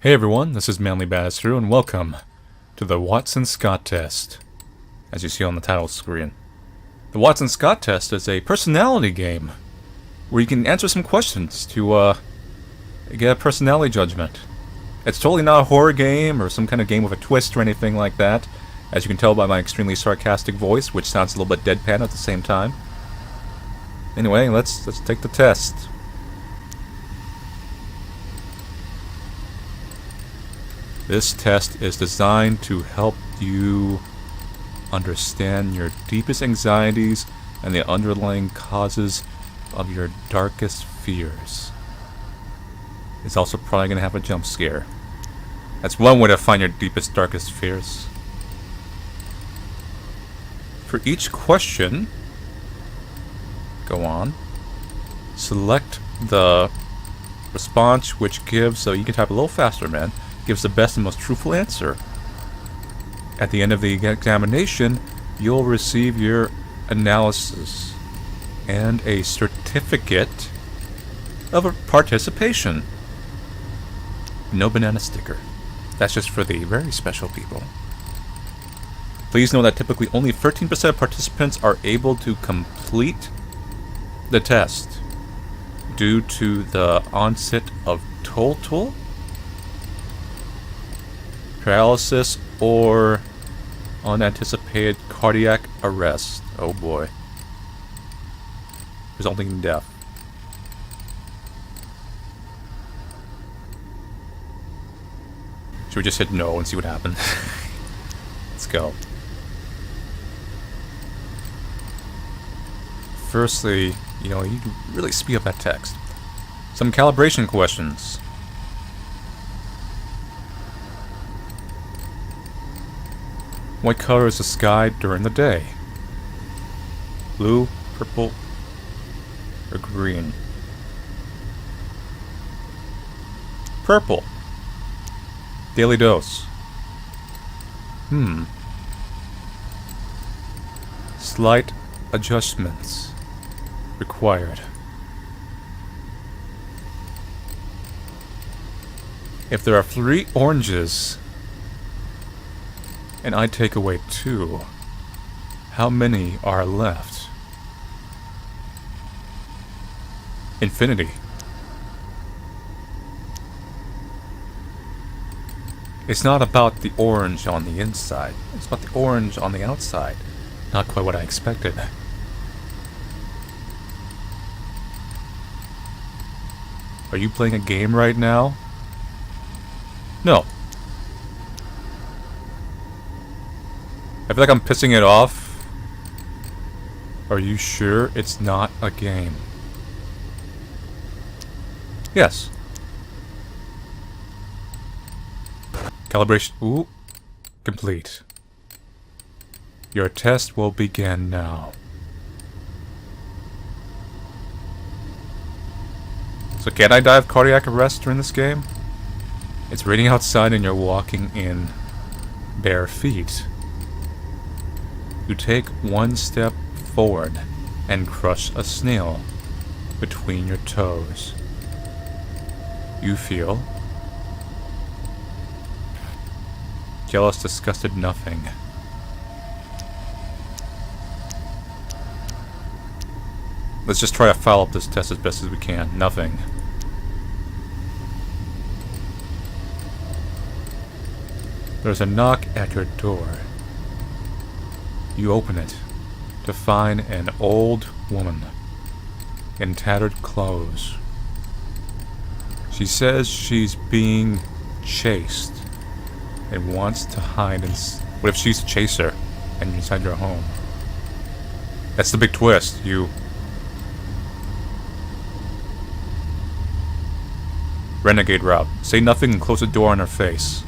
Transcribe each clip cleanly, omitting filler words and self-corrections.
Hey everyone, this is Manly Bannister, and welcome to the Thewatson-Scott test, as you see on the title screen. The Thewatson-Scott test is a personality game where you can answer some questions to get a personality judgment. It's totally not a horror game or some kind of game with a twist or anything like that, as you can tell by my extremely sarcastic voice, which sounds a little bit deadpan at the same time. Anyway, let's take the test. This test is designed to help you understand your deepest anxieties and the underlying causes of your darkest fears. It's also probably going to have a jump scare. That's one way to find your deepest, darkest fears. For each question, go on, select the response which gives, so you can type a little faster, man, gives the best and most truthful answer. At the end of the examination, you'll receive your analysis and a certificate of participation. No banana sticker. That's just for the very special people. Please know that typically only 13% of participants are able to complete the test due to the onset of total paralysis or unanticipated cardiac arrest. Oh boy. Resulting in death. Should we just hit no and see what happens? Let's go. Firstly, you can really speed up that text. Some calibration questions. What color is the sky during the day? Blue, purple, or green? Purple. Daily dose. Slight adjustments required. If there are 3 oranges and I take away 2, how many are left? Infinity. It's not about the orange on the inside. It's about the orange on the outside. Not quite what I expected. Are you playing a game right now? No. I feel like I'm pissing it off. Are you sure it's not a game? Yes. Calibration. Ooh. Complete. Your test will begin now. So can I die of cardiac arrest during this game? It's raining outside and you're walking in bare feet. You take 1 step forward and crush a snail between your toes. You feel jealous, disgusted, nothing. Let's just try to follow up this test as best as we can. Nothing. There's a knock at your door. You open it to find an old woman in tattered clothes. She says she's being chased and wants to hide in... What if she's a chaser and you're inside your home? That's the big twist. Renegade route. Say nothing and close the door on her face.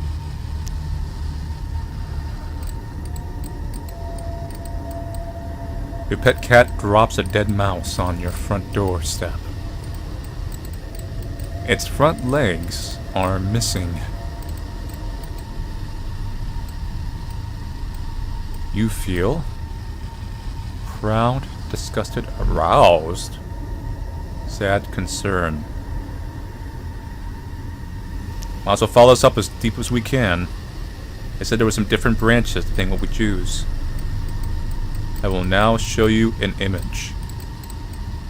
Your pet cat drops a dead mouse on your front doorstep. Its front legs are missing. You feel proud, disgusted, aroused, sad, concern. Might as well follow us up as deep as we can. I said there were some different branches depending what we choose. I will now show you an image.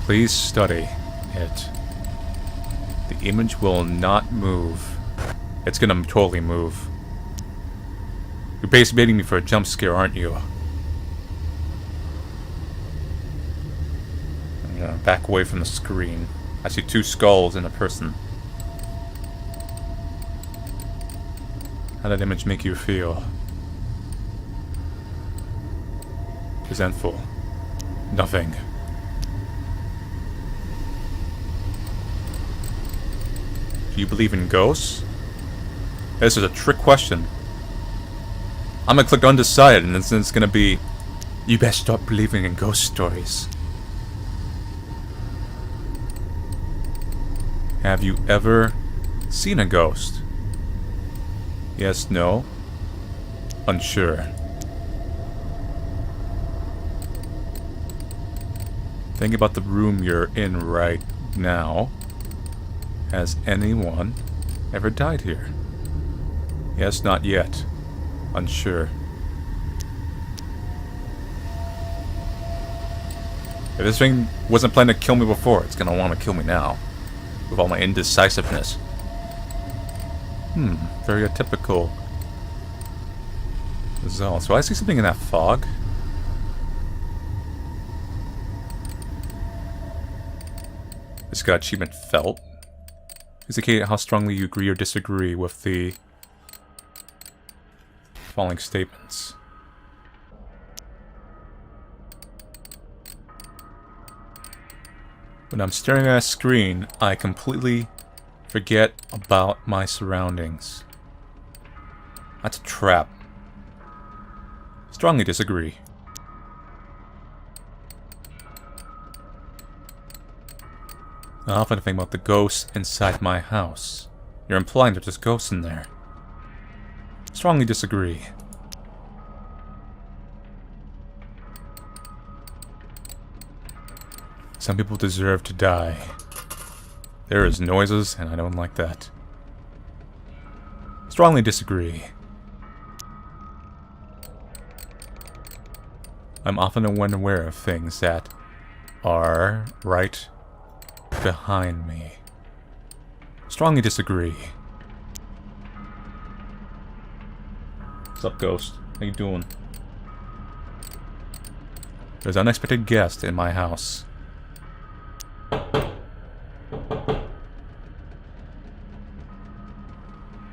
Please study it. The image will not move. It's gonna totally move. You're basically baiting me for a jump scare, aren't you? I'm gonna back away from the screen. I see two skulls and a person. How did that image make you feel? Resentful. Nothing. Do you believe in ghosts? This is a trick question. I'm gonna click undecided and it's gonna be, you best stop believing in ghost stories. Have you ever seen a ghost? Yes, no. Unsure. Think about the room you're in right now. Has anyone ever died here? Yes, not yet. Unsure. If this thing wasn't planning to kill me before, it's gonna want to kill me now. With all my indecisiveness. Very atypical result. So I see something in that fog. This got achievement felt. Indicate how strongly you agree or disagree with the following statements. When I'm staring at a screen, I completely forget about my surroundings. That's a trap. Strongly disagree. I often think about the ghosts inside my house. You're implying there's just ghosts in there. Strongly disagree. Some people deserve to die. There is noises, and I don't like that. Strongly disagree. I'm often unaware of things that are right behind me. Strongly disagree. What's up, ghost? How you doing? There's an unexpected guest in my house.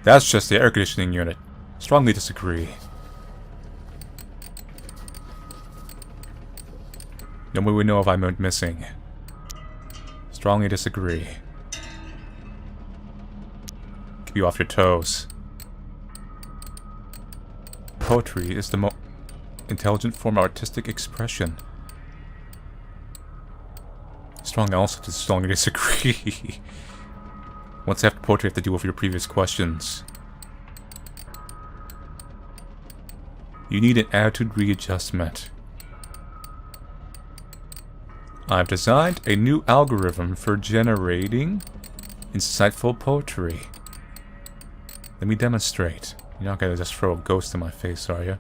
That's just the air conditioning unit. Strongly disagree. Nobody would know if I'm missing. Strongly disagree. Keep you off your toes. Poetry is the most intelligent form of artistic expression. Strongly also strongly disagree. What's after poetry have to do with your previous questions? You need an attitude readjustment. I've designed a new algorithm for generating insightful poetry. Let me demonstrate. You're not gonna just throw a ghost in my face, are you?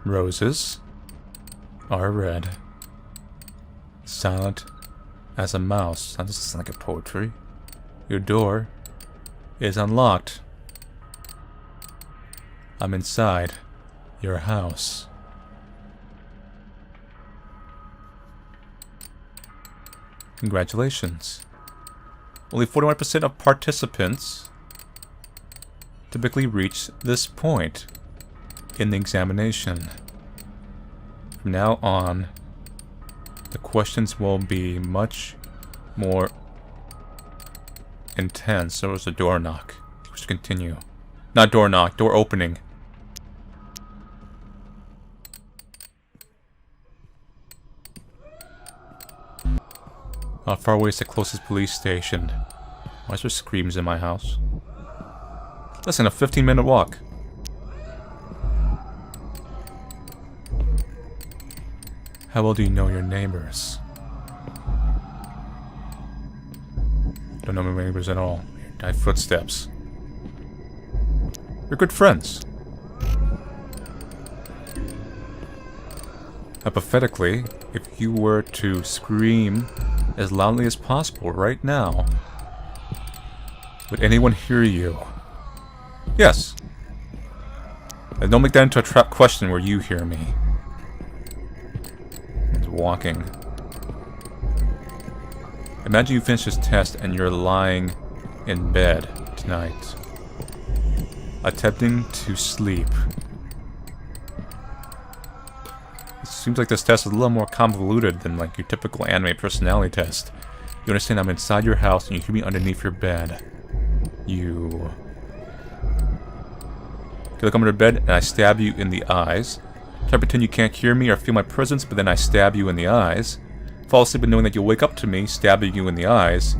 Roses are red. Silent as a mouse. Now, this is like a poetry. Your door is unlocked. I'm inside your house. Congratulations. Only 41% of participants typically reach this point in the examination. From now on, the questions will be much more intense. There was a door knock. Let's continue. Not door knock, door opening. How far away is the closest police station? Why is there screams in my house? Less than a 15-minute walk. How well do you know your neighbors? Don't know my neighbors at all. I have footsteps. We're good friends. Hypothetically, if you were to scream as loudly as possible right now, would anyone hear you? Yes. And don't make that into a trap question where you hear me. It's walking. Imagine you finish this test and you're lying in bed tonight, attempting to sleep. It seems like this test is a little more convoluted than like your typical anime personality test. You understand I'm inside your house and you hear me underneath your bed. You look under the bed and I stab you in the eyes. Try to pretend you can't hear me or feel my presence, but then I stab you in the eyes. Fall asleep and knowing that you'll wake up to me, stabbing you in the eyes.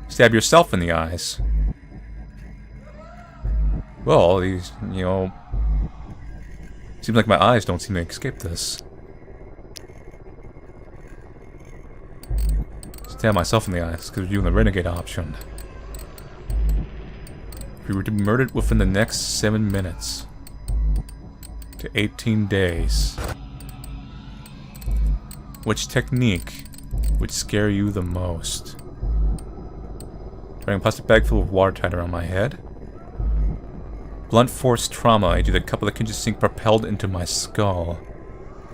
Stab yourself in the eyes. Well, these, you know... Seems like my eyes don't seem to escape this. Stab myself in the eyes, because we're doing the renegade option. If we were to be murdered within the next 7 minutes to 18 days, which technique would scare you the most? Trying a plastic bag full of water tied around my head. Blunt force trauma, I do the cup of the kitchen sink propelled into my skull.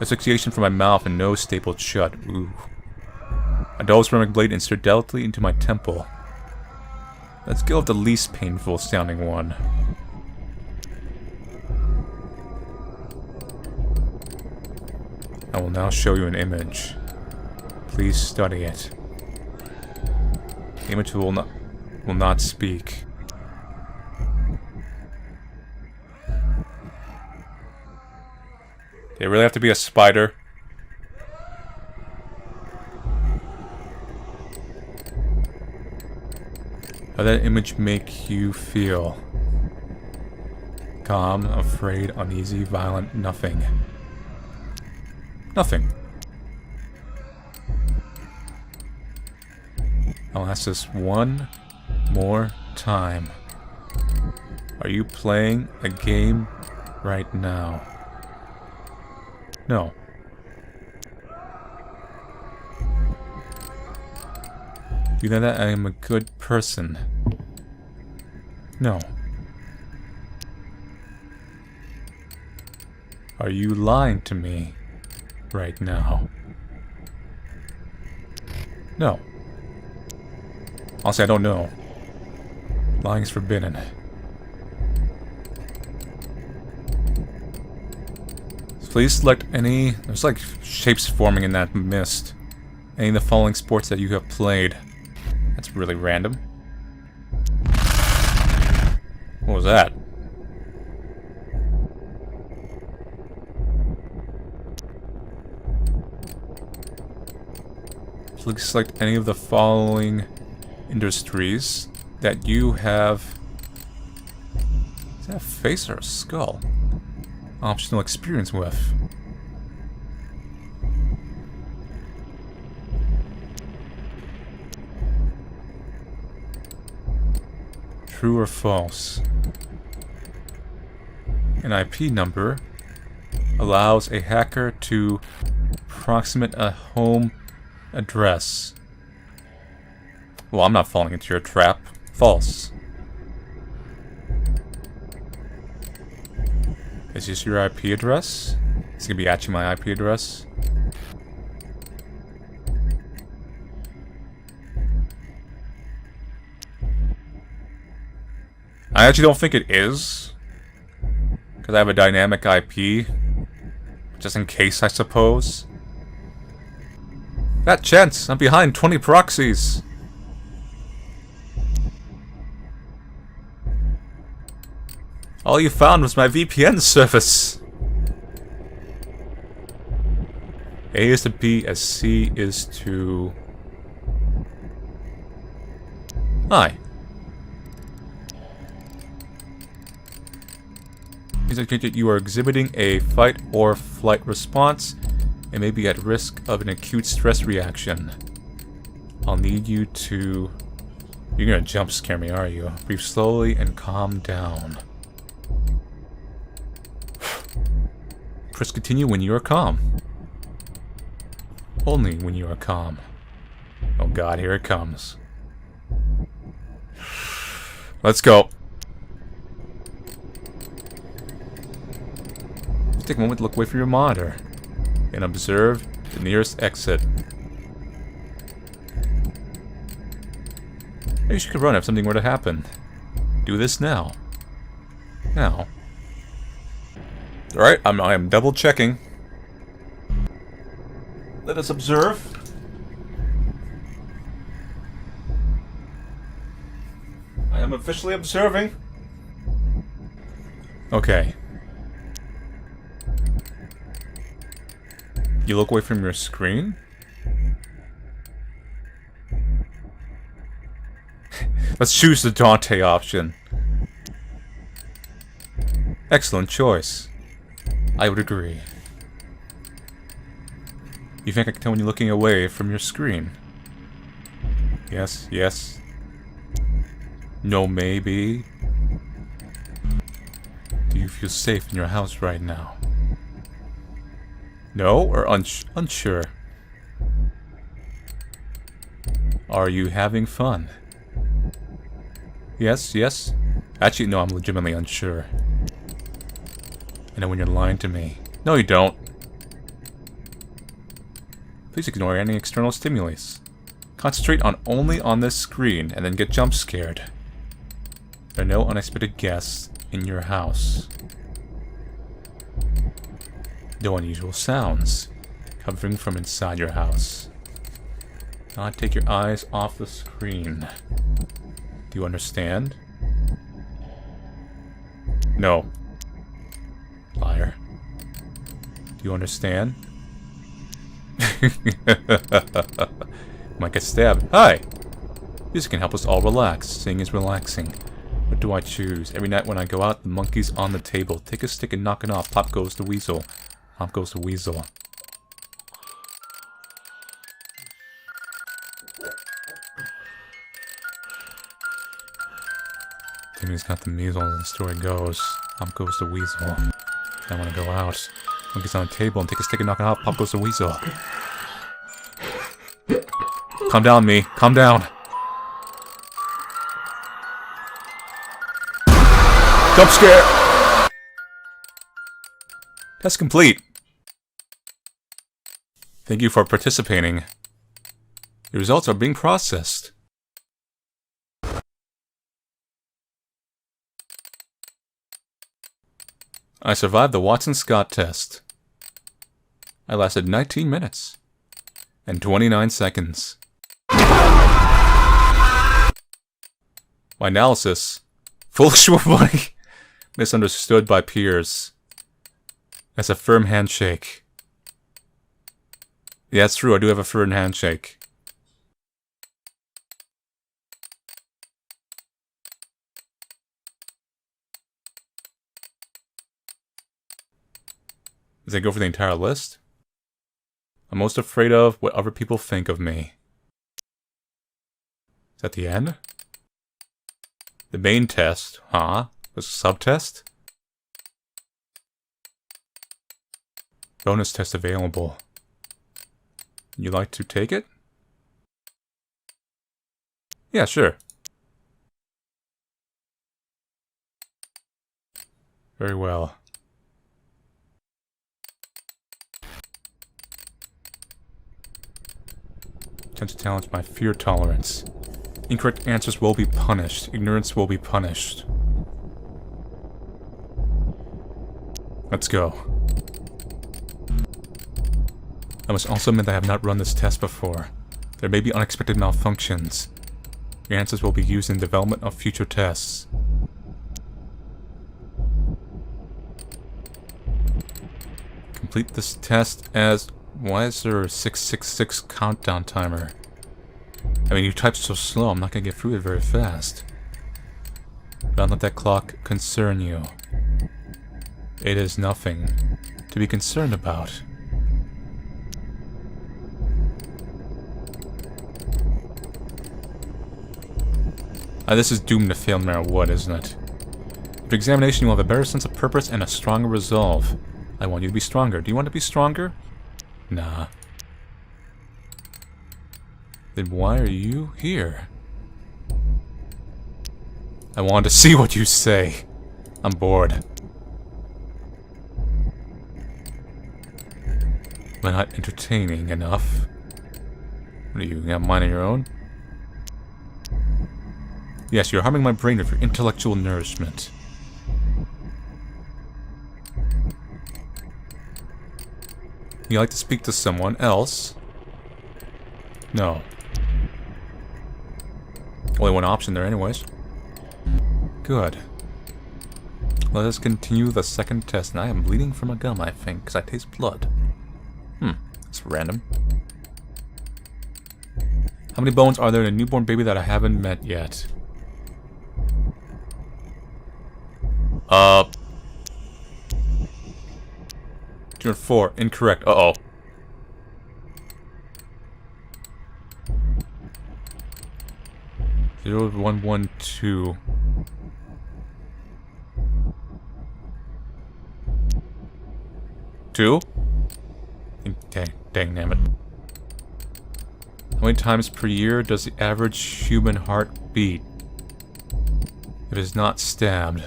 Asphyxiation from my mouth and nose stapled shut. Ooh. A dull ceramic blade inserted delicately into my temple. Let's go with the least painful sounding one. I will now show you an image. Please study it. The image will not speak. They really have to be a spider. How did that image make you feel? Calm, afraid, uneasy, violent, nothing. Nothing. I'll ask this one more time. Are you playing a game right now? No. Do you know that I am a good person? No. Are you lying to me right now? No. Honestly, I don't know. Lying is forbidden. Please select any... There's like shapes forming in that mist. Any of the following sports that you have played. That's really random. What was that? Please select any of the following industries that you have... Is that a face or a skull? Optional experience with. True or false? An IP number allows a hacker to approximate a home address. Well, I'm not falling into your trap. False. Is this your IP address? It's gonna be actually my IP address. I actually don't think it is. Because I have a dynamic IP. Just in case, I suppose. That chance! I'm behind 20 proxies! All you found was my VPN service. A is to B as C is to I. Please indicate that you are exhibiting a fight or flight response and may be at risk of an acute stress reaction. I'll need you to You're gonna jump scare me, are you? Breathe slowly and calm down. Press continue when you are calm. Only when you are calm. Oh god, here it comes. Let's go. Just take a moment to look away from your monitor and observe the nearest exit. Maybe you could run if something were to happen. Do this now. Now. Alright, I am double checking. Let us observe. I am officially observing. Okay. You look away from your screen? Let's choose the Dante option. Excellent choice. I would agree. You think I can tell when you're looking away from your screen? Yes, yes. No, maybe. Do you feel safe in your house right now? No, or unsure? Are you having fun? Yes, yes. Actually, no, I'm legitimately unsure. I know when you're lying to me. No, you don't. Please ignore any external stimulus. Concentrate only on this screen and then get jump scared. There are no unexpected guests in your house. No unusual sounds coming from inside your house. Do not take your eyes off the screen. Do you understand? No. Liar. Do you understand? Might get stabbed. Hi! Music can help us all relax. Singing is relaxing. What do I choose? Every night when I go out, the monkey's on the table. Take a stick and knock it off. Pop goes the weasel. Pop goes the weasel. Timmy's got the measles, and the story goes. Pop goes the weasel. I want to go out. Monkey's on the table and take a stick and knock it off. Pop goes the weasel. Calm down, me. Calm down. Jump scare! Test complete. Thank you for participating. The results are being processed. I survived the Thewatson-Scott test. I lasted 19 minutes and 29 seconds. My analysis: foolish money, misunderstood by peers. That's a firm handshake. Yeah, it's true, I do have a firm handshake. Does that go for the entire list? I'm most afraid of what other people think of me. Is that the end? The main test, huh? The subtest? Bonus test available. You like to take it? Yeah, sure. Very well. Attempt to challenge my fear tolerance. Incorrect answers will be punished. Ignorance will be punished. Let's go. I must also admit that I have not run this test before. There may be unexpected malfunctions. Your answers will be used in development of future tests. Complete this test as... Why is there a 666 countdown timer? I mean, you type so slow, I'm not gonna get through it very fast. Don't let that clock concern you. It is nothing to be concerned about. This is doomed to fail no matter what, isn't it? After examination, you will have a better sense of purpose and a stronger resolve. I want you to be stronger. Do you want to be stronger? Nah. Then why are you here? I want to see what you say. I'm bored. Am I not entertaining enough? What are you, got mine on your own? Yes, you're harming my brain with your intellectual nourishment. You like to speak to someone else? No. Only one option there anyways. Good. Let us continue the second test, and I am bleeding from a gum, I think, because I taste blood. It's random. How many bones are there in a newborn baby that I haven't met yet? 204. Incorrect. Uh-oh. Zero 112. Two? Dang it. How many times per year does the average human heart beat? If it is not stabbed.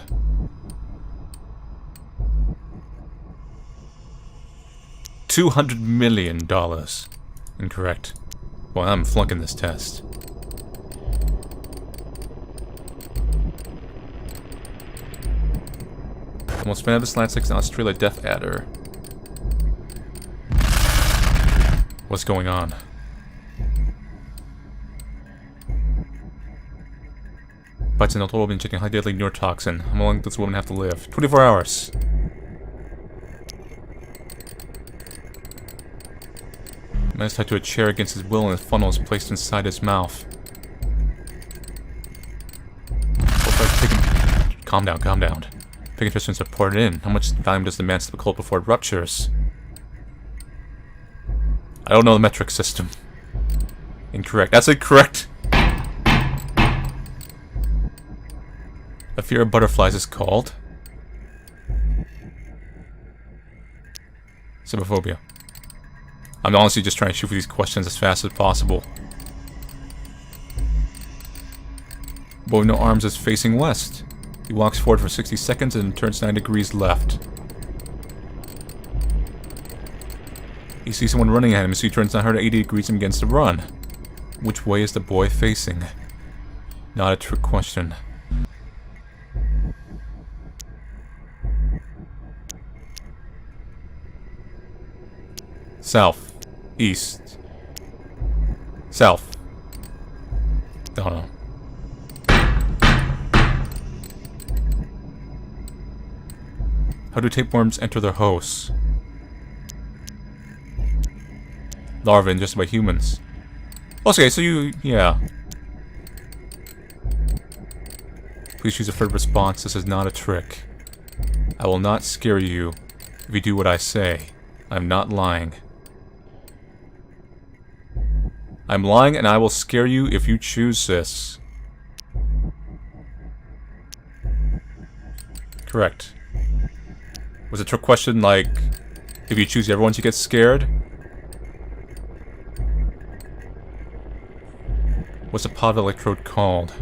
$200 million. Incorrect. Well, I'm flunking this test. The most famous landscapes in Australia, Death Adder. What's going on? Bites in a total been injecting high deadly neurotoxin. How long does this woman have to live? 24 hours. Man is tied to a chair against his will and his funnel is placed inside his mouth. Calm down, calm down. Pig intestines are poured in. How much volume does the man slip a cold before it ruptures? I don't know the metric system. Incorrect. That's incorrect! A fear of butterflies is called Cybophobia. I'm honestly just trying to shoot for these questions as fast as possible. Boy with no arms is facing west. He walks forward for 60 seconds and turns 9 degrees left. He sees someone running at him, so he turns 980 degrees and begins to run. Which way is the boy facing? Not a trick question. South. East. South. Don't know. How do tapeworms enter their hosts? Larvae ingested by humans. Okay, so yeah. Please choose a third response. This is not a trick. I will not scare you if you do what I say. I'm not lying. I'm lying and I will scare you if you choose this. Correct. Was a trick question like, if you choose the other ones you get scared? What's the pod electrode called?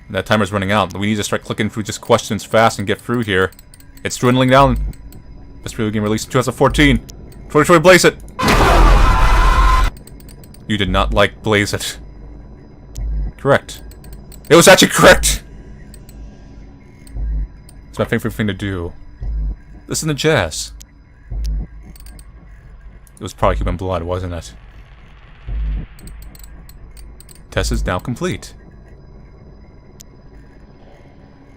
That timer's running out. We need to start clicking through just questions fast and get through here. It's dwindling down. Best video game released in 2014. 2020 Blaze It! You did not like Blaze It. Correct. It was actually correct! It's my favorite thing to do. Listen to jazz. It was probably human blood, wasn't it? Test is now complete.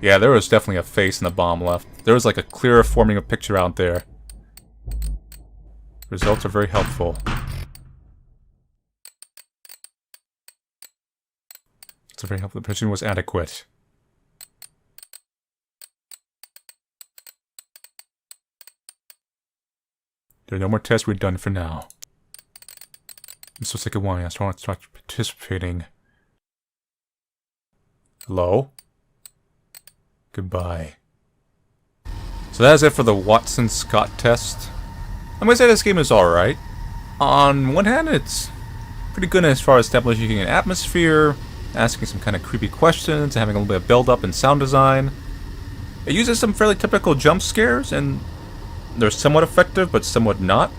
Yeah, there was definitely a face in the bomb left. There was like a clearer forming of picture out there. Results are very helpful. It's very helpful. The precision was adequate. There are no more tests. We're done for now. I'm so sick of wanting. I want to start participating. Hello? Goodbye. So that's it for the Thewatson-Scott test. I'm gonna say this game is alright. On one hand, it's pretty good as far as establishing an atmosphere, asking some kind of creepy questions, and having a little bit of build-up and sound design. It uses some fairly typical jump scares, and they're somewhat effective, but somewhat not.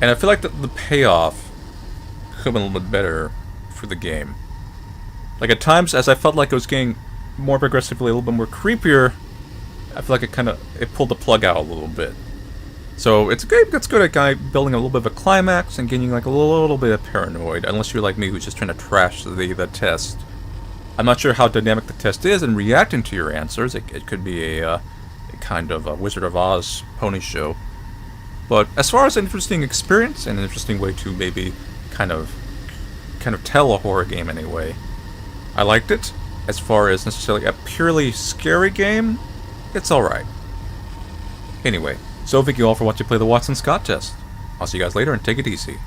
And I feel like the payoff could have been a little bit better for the game. Like at times, as I felt like it was getting more progressively a little bit more creepier, I feel like it pulled the plug out a little bit. So it's a game that's good at building a little bit of a climax and getting like a little bit of paranoid, unless you're like me who's just trying to trash the test. I'm not sure how dynamic the test is in reacting to your answers. It could be a kind of a Wizard of Oz pony show. But as far as an interesting experience and an interesting way to maybe kind of tell a horror game anyway, I liked it. As far as necessarily a purely scary game, it's alright. Anyway, so thank you all for watching play the Thewatson-Scott test. I'll see you guys later and take it easy.